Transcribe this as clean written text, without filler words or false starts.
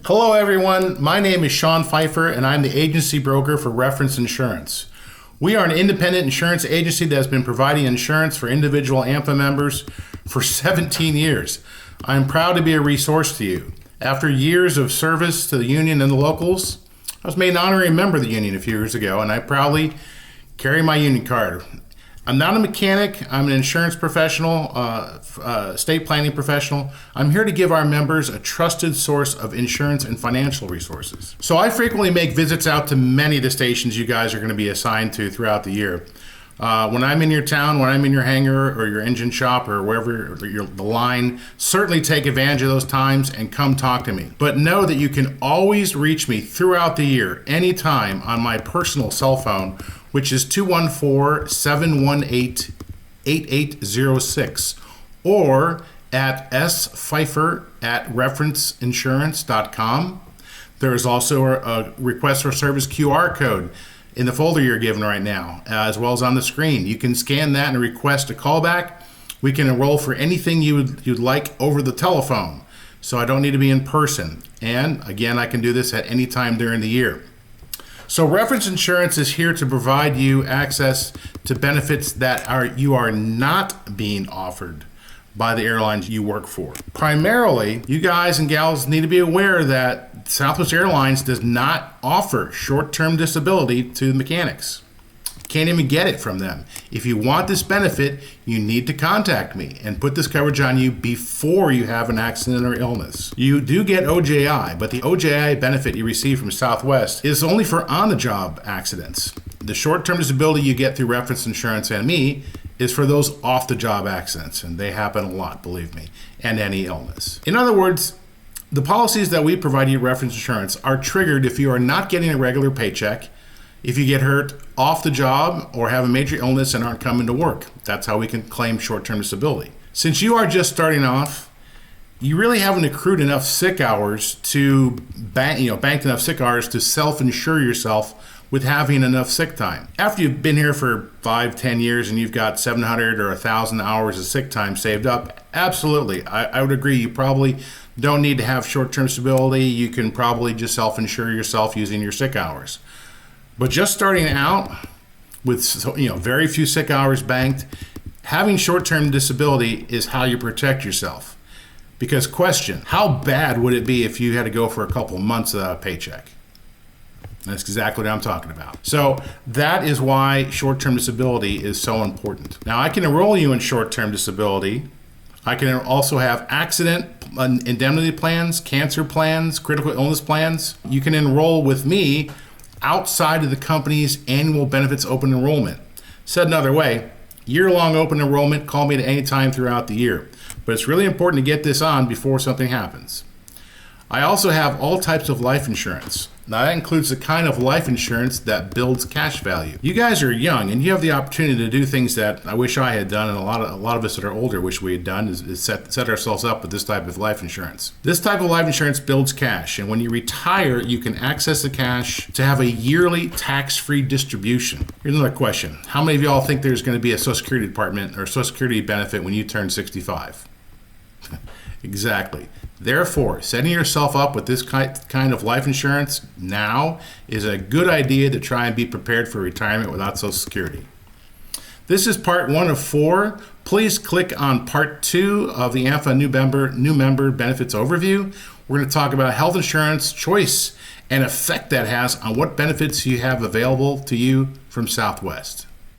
Hello everyone, my name is Sean Pfeiffer and I'm the agency broker for Reference Insurance. We are an independent insurance agency that has been providing insurance for individual AMFA members for 17 years. I'm proud to be a resource to you. After years of service to the union and the locals, I was made an honorary member of the union a few years ago and I proudly carry my union card. I'm not a mechanic, I'm an insurance professional, estate planning professional. I'm here to give our members a trusted source of insurance and financial resources. So I frequently make visits out to many of the stations you guys are going to be assigned to throughout the year. When I'm in your town, when I'm in your hangar or your engine shop or wherever the line, certainly take advantage of those times and come talk to me. But know that you can always reach me throughout the year, anytime on my personal cell phone, which is 214-718-8806, or at spfeiffer@referenceinsurance.com. There is also a request for service QR code in the folder you're given right now, as well as on the screen. You can scan that and request a callback. We can enroll for anything you'd like over the telephone, so I don't need to be in person. And again, I can do this at any time during the year. So Reference Insurance is here to provide you access to benefits that you are not being offered by the airlines you work for. Primarily, you guys and gals need to be aware that Southwest Airlines does not offer short-term disability to mechanics. Can't even get it from them. If you want this benefit, you need to contact me and put this coverage on you before you have an accident or illness. You do get OJI, but the OJI benefit you receive from Southwest is only for on-the-job accidents. The short-term disability you get through Reference Insurance and me is for those off-the-job accidents, and they happen a lot, believe me, and any illness. In other words, the policies that we provide you at Reference Insurance are triggered if you are not getting a regular paycheck, if you get hurt off the job or have a major illness and aren't coming to work. That's how we can claim short-term disability. Since you are just starting off, you really haven't accrued enough sick hours to banked enough sick hours to self-insure yourself with having enough sick time. After you've been here for 5-10 years and you've got 700 or 1,000 hours of sick time saved up, absolutely, I would agree. You probably don't need to have short-term disability. You can probably just self-insure yourself using your sick hours. But just starting out with very few sick hours banked, having short-term disability is how you protect yourself. Because question, how bad would it be if you had to go for a couple months without a paycheck? That's exactly what I'm talking about. So that is why short-term disability is so important. Now I can enroll you in short-term disability. I can also have accident indemnity plans, cancer plans, critical illness plans. You can enroll with me outside of the company's annual benefits open enrollment. Said another way, year-long open enrollment, call me at any time throughout the year. But it's really important to get this on before something happens. I also have all types of life insurance. Now that includes the kind of life insurance that builds cash value. You guys are young and you have the opportunity to do things that I wish I had done, and a lot of us that are older wish we had done, is set ourselves up with this type of life insurance. This type of life insurance builds cash, and when you retire, you can access the cash to have a yearly tax-free distribution. Here's another question. How many of y'all think there's going to be a Social Security department or Social Security benefit when you turn 65? Exactly. Therefore, setting yourself up with this kind of life insurance now is a good idea to try and be prepared for retirement without Social Security. This is part 1 of 4. Please click on part 2 of the AMFA new member benefits overview. We're going to talk about health insurance choice and effect that has on what benefits you have available to you from Southwest.